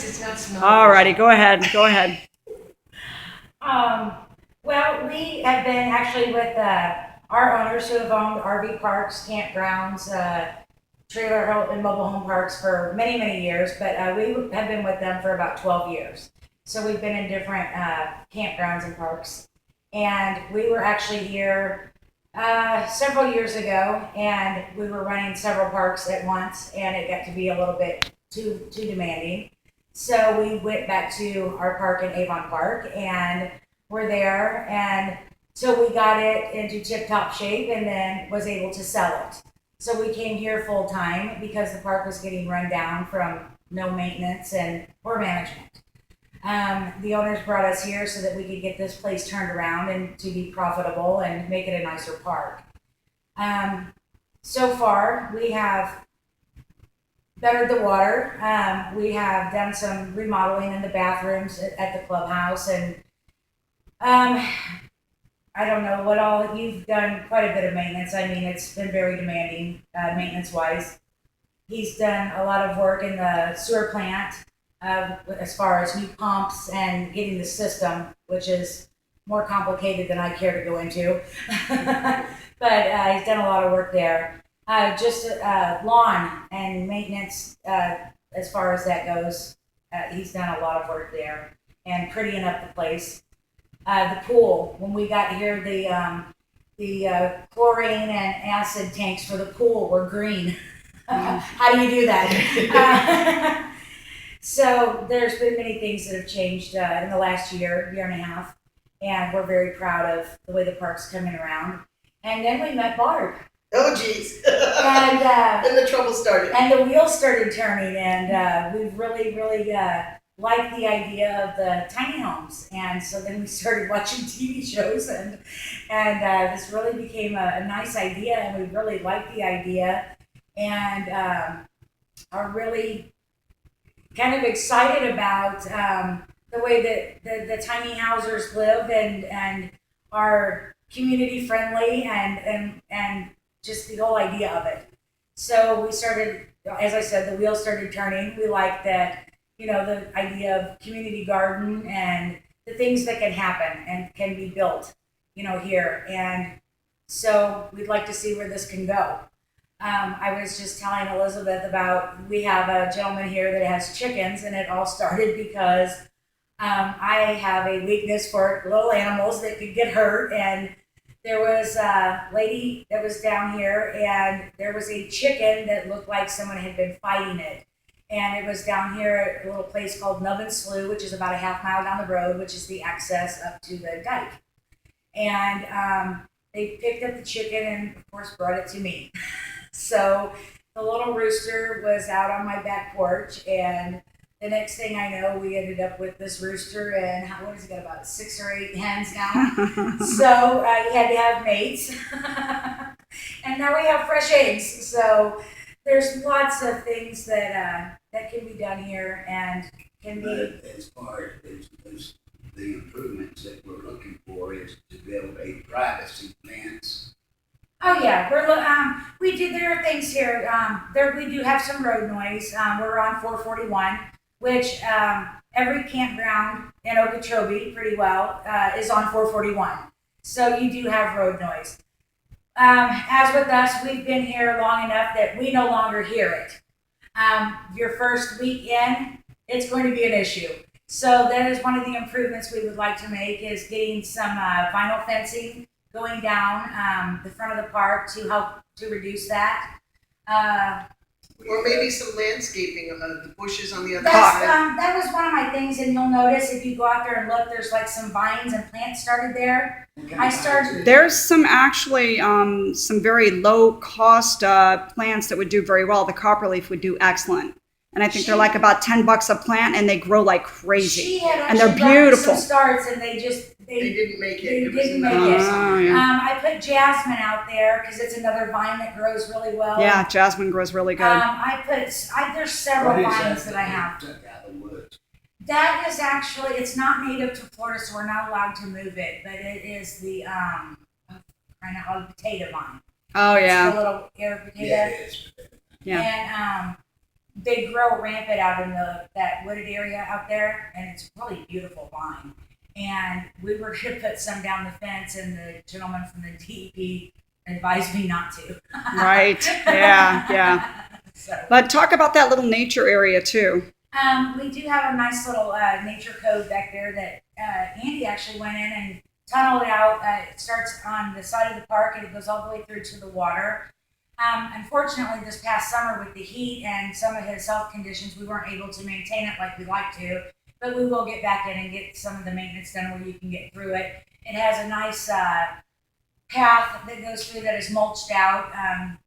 it's not smelling. All righty, go ahead. Go ahead. Well, we have been actually with our owners who have owned RV parks, campgrounds, trailer and mobile home parks for many, many years, but we have been with them for about 12 years. So we've been in different campgrounds and parks. And we were actually here several years ago, and we were running several parks at once, and it got to be a little bit too demanding. So we went back to our park in Avon Park, and we're there, and so we got it into tip-top shape, and then was able to sell it. So we came here full time because the park was getting run down from no maintenance and poor management. The owners brought us here so that we could get this place turned around and to be profitable and make it a nicer park. So far, we have bettered the water. We have done some remodeling in the bathrooms at the clubhouse, and I don't know what all, you've done quite a bit of maintenance. I mean, it's been very demanding maintenance wise. He's done a lot of work in the sewer plant as far as new pumps and getting the system, which is more complicated than I care to go into. But he's done a lot of work there. Just lawn and maintenance as far as that goes. He's done a lot of work there and prettying up the place. The pool, when we got here, the chlorine and acid tanks for the pool were green. How do you do that? So there's been many things that have changed in the last year and a half, and we're very proud of the way the park's coming around. And then we met Barb. Oh, geez. And the trouble started. And the wheels started turning, and we've really, really liked the idea of the tiny homes. And so then we started watching TV shows, and this really became a nice idea, and we really liked the idea, and are really kind of excited about the way that the tiny housers live and are community friendly and just the whole idea of it. So we started, as I said, the wheels started turning. We like that, the idea of community garden and the things that can happen and can be built, here. And so we'd like to see where this can go. I was just telling Elizabeth about, we have a gentleman here that has chickens, and it all started because I have a weakness for little animals that could get hurt, and there was a lady that was down here, and there was a chicken that looked like someone had been fighting it. And it was down here at a little place called Nubbin Slough, which is about a half mile down the road, which is the access up to the dike. And they picked up the chicken and, of course, brought it to me. So the little rooster was out on my back porch, and the next thing I know, we ended up with this rooster, and what has he got, about 6 or 8 hens now? So he had to have mates. And now we have fresh eggs. So there's lots of things that can be done here and can be. But as far as the improvements that we're looking for is to build a privacy fence. Oh yeah, there are things here. We do have some road noise. We're on 441, which every campground in Okeechobee pretty well is on 441. So you do have road noise. As with us, we've been here long enough that we no longer hear it. Your first week in, it's going to be an issue. So that is one of the improvements we would like to make, is getting some vinyl fencing going down the front of the park to help to reduce that. Or maybe some landscaping of the bushes on the other That's, side. that was one of my things, and you'll notice if you go out there and look, there's like some vines and plants started there. There's some actually some very low cost plants that would do very well. The copperleaf would do excellent. And I think they're like about $10 a plant, and they grow like crazy. She had and they're actually beautiful. some starts, and they didn't make it. They It was didn't in the make it. house. Yeah. I put jasmine out there because it's another vine that grows really well. Yeah, jasmine grows really good. There's several What is vines that that I have. Took out of the woods. That is actually, it's not native to Florida, so we're not allowed to move it. But it is the potato vine. Oh It's yeah. the little air potato. Yeah, it is. And they grow rampant out in that wooded area out there, and it's really beautiful vine. And we were going to put some down the fence, and the gentleman from the DEP advised me not to. Right. Yeah. So, But talk about that little nature area too. we do have a nice little nature cove back there that Andy actually went in and tunneled out. It starts on the side of the park and it goes all the way through to the water. Unfortunately, this past summer with the heat and some of his health conditions, we weren't able to maintain it like we'd like to. But we will get back in and get some of the maintenance done where you can get through it. It has a nice path that goes through that is mulched out.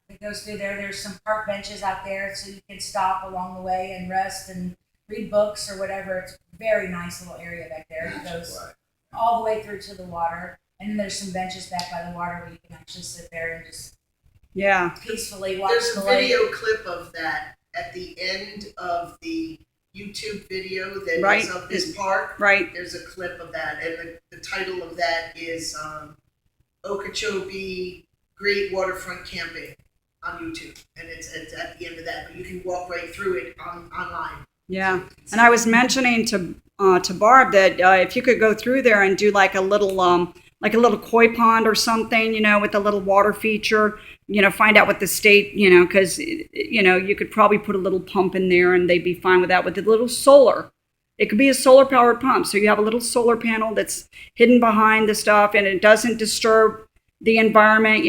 That goes through there. There's some park benches out there so you can stop along the way and rest and read books or whatever. It's a very nice little area back there. It goes all the way through to the water. And then there's some benches back by the water where you can actually sit there and just peacefully watch There's the a lake. video clip of that at the end of the YouTube video that Right. is of this park. Right. There's a clip of that, and the title of that is Okeechobee Great Waterfront Camping on YouTube, and it's at the end of that. But you can walk right through it online. Yeah. And I was mentioning to Barb that if you could go through there and do like a little koi pond or something, with a little water feature, find out what the state, because, you could probably put a little pump in there and they'd be fine with that with a little solar. It could be a solar powered pump. So you have a little solar panel that's hidden behind the stuff and it doesn't disturb the environment,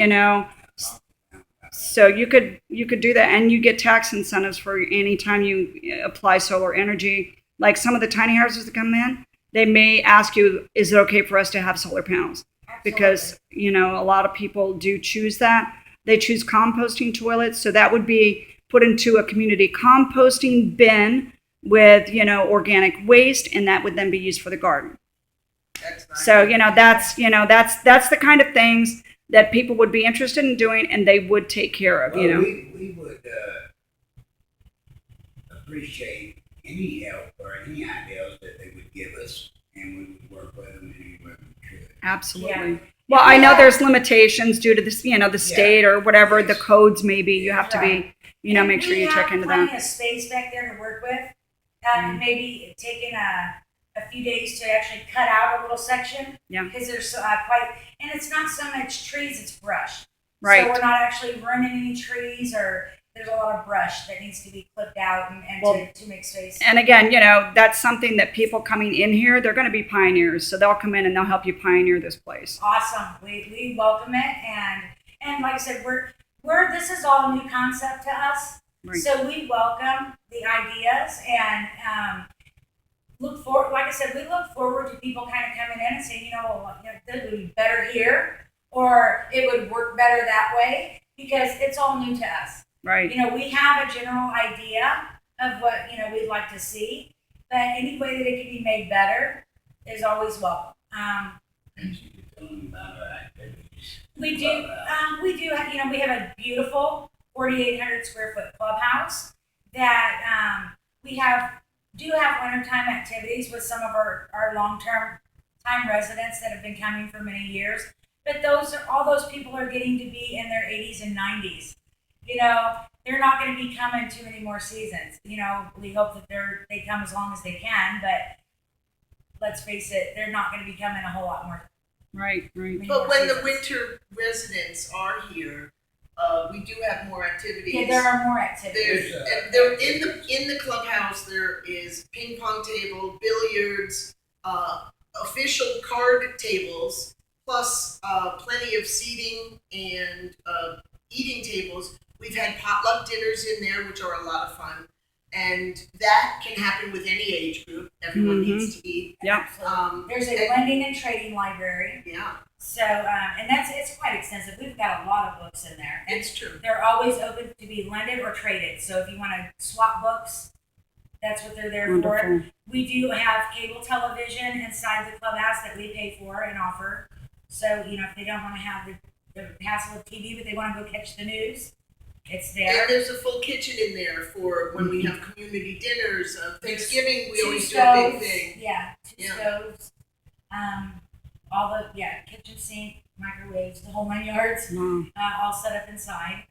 So you could do that, and you get tax incentives for any time you apply solar energy. Like some of the tiny houses that come in, they may ask you, is it okay for us to have solar panels? Absolutely. Because, a lot of people do choose that. They choose composting toilets. So that would be put into a community composting bin with, organic waste, and that would then be used for the garden. That's nice. So, that's the kind of things that people would be interested in doing and they would take care of, Well, we would appreciate any help or any ideas that they would give us, and we would work with them anywhere we could. Absolutely. Yeah. Well, I know there's limitations due to this, the state or whatever, the Yes. codes maybe. You have to Right. be, make sure you check into We have that. plenty of space back there to work with. Maybe taking a few days to actually cut out a little section. Yeah. Because there's and it's not so much trees, it's brush. Right. So we're not actually running any trees, or there's a lot of brush that needs to be clipped out and Well, to make space. And again, that's something that people coming in here, they're going to be pioneers. So they'll come in and they'll help you pioneer this place. Awesome. We welcome it, and like I said, this is all a new concept to us. Right. So we welcome the ideas and look forward. Like I said, we look forward to people kind of coming in and saying, that would be better here, or it would work better that way, because it's all new to us. Right. We have a general idea of what we'd like to see, but any way that it can be made better is always welcome. And you could tell them about our activities. We do. We have a beautiful 4,800 square foot clubhouse that we do have wintertime activities with some of our long-term time residents that have been coming for many years. But all those people are getting to be in their 80s and 90s. They're not going to be coming too many more seasons. We hope that they come as long as they can, but let's face it, they're not going to be coming a whole lot more. Right. But when the winter residents are here, we do have more activities. Yeah, there are more activities. There in the clubhouse. There is ping pong table, billiards, official card tables, plus plenty of seating and eating tables. We've had potluck dinners in there, which are a lot of fun, and that can happen with any age group. Everyone needs to eat. Yeah. There's a lending and trading library. Yeah, So, and it's quite extensive. We've got a lot of books in there. And it's true. they're always open to be lended or traded. So if you want to swap books, that's what they're there for. Wonderful. We do have cable television inside the clubhouse that we pay for and offer. So, if they don't want to have the hassle of TV, but they want to go catch the news, it's there. And there's a full kitchen in there for when we have community dinners. Thanksgiving, we Two always do a big stoves. thing. Yeah, two stoves. All the kitchen sink, microwaves, the whole 9 yards. Wow. All set up inside.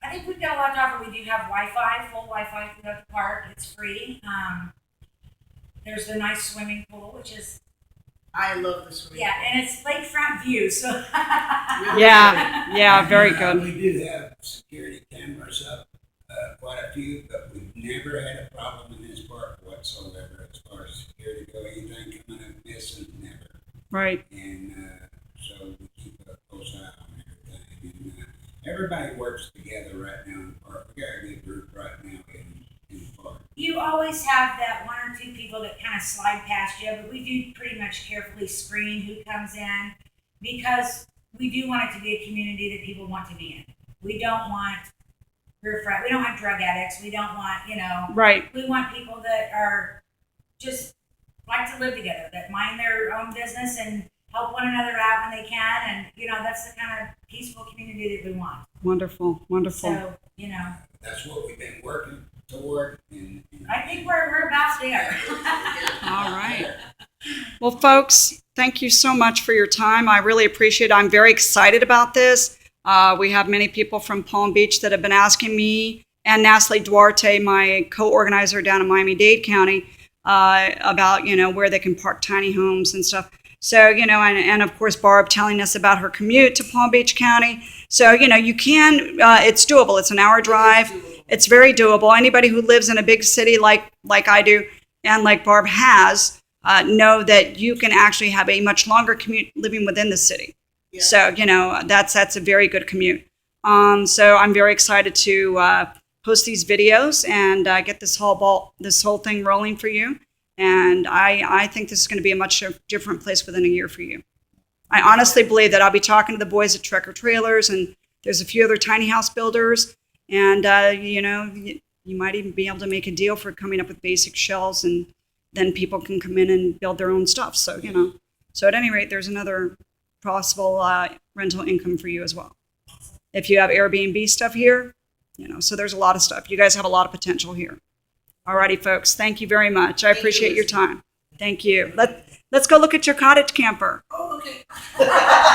I think we've got a lot to offer. We do have Wi-Fi, full Wi-Fi throughout the park. It's free. There's the nice swimming pool, which is I love the swimming. yeah, and it's lakefront view. So Yeah, very good. We do have security cameras up, quite a few, but we've never had a problem in this park whatsoever as far as security go. Anything coming up missing, never. Right. And so we keep a close eye on everything. And everybody works together right now in the park. We got a good group right now in the park. you always have that one or two people that kind of slide past you, but we do pretty much carefully screen who comes in because we do want it to be a community that people want to be in. We don't want riffraff. We don't want drug addicts. We don't want, Right. we want people that are just like to live together, that mind their own business and help one another out when they can. And, that's the kind of peaceful community that we want. Wonderful. Wonderful. So, That's what we've been working toward. And I think we're about there. All right. Well, folks, thank you so much for your time. I really appreciate it. I'm very excited about this. We have many people from Palm Beach that have been asking me and Natalie Duarte, my co-organizer down in Miami-Dade County, about, where they can park tiny homes and stuff. So, and of course, Barb telling us about her commute to Palm Beach County. So, you can, it's doable. It's an hour drive. It's very doable. Anybody who lives in a big city like I do and like Barb has, know that you can actually have a much longer commute living within the city. Yeah. So, that's a very good commute. So I'm very excited to post these videos and get this whole thing rolling for you. And I think this is going to be a much different place within a year for you. I honestly believe that I'll be talking to the boys at Trekker Trailers, and there's a few other tiny house builders. And, you might even be able to make a deal for coming up with basic shells, and then people can come in and build their own stuff. So, so at any rate, there's another possible rental income for you as well. If you have Airbnb stuff here, so there's a lot of stuff. You guys have a lot of potential here. Alrighty, folks. Thank you very much. I appreciate your time. Thank you. Let's go look at your cottage camper. Oh, okay.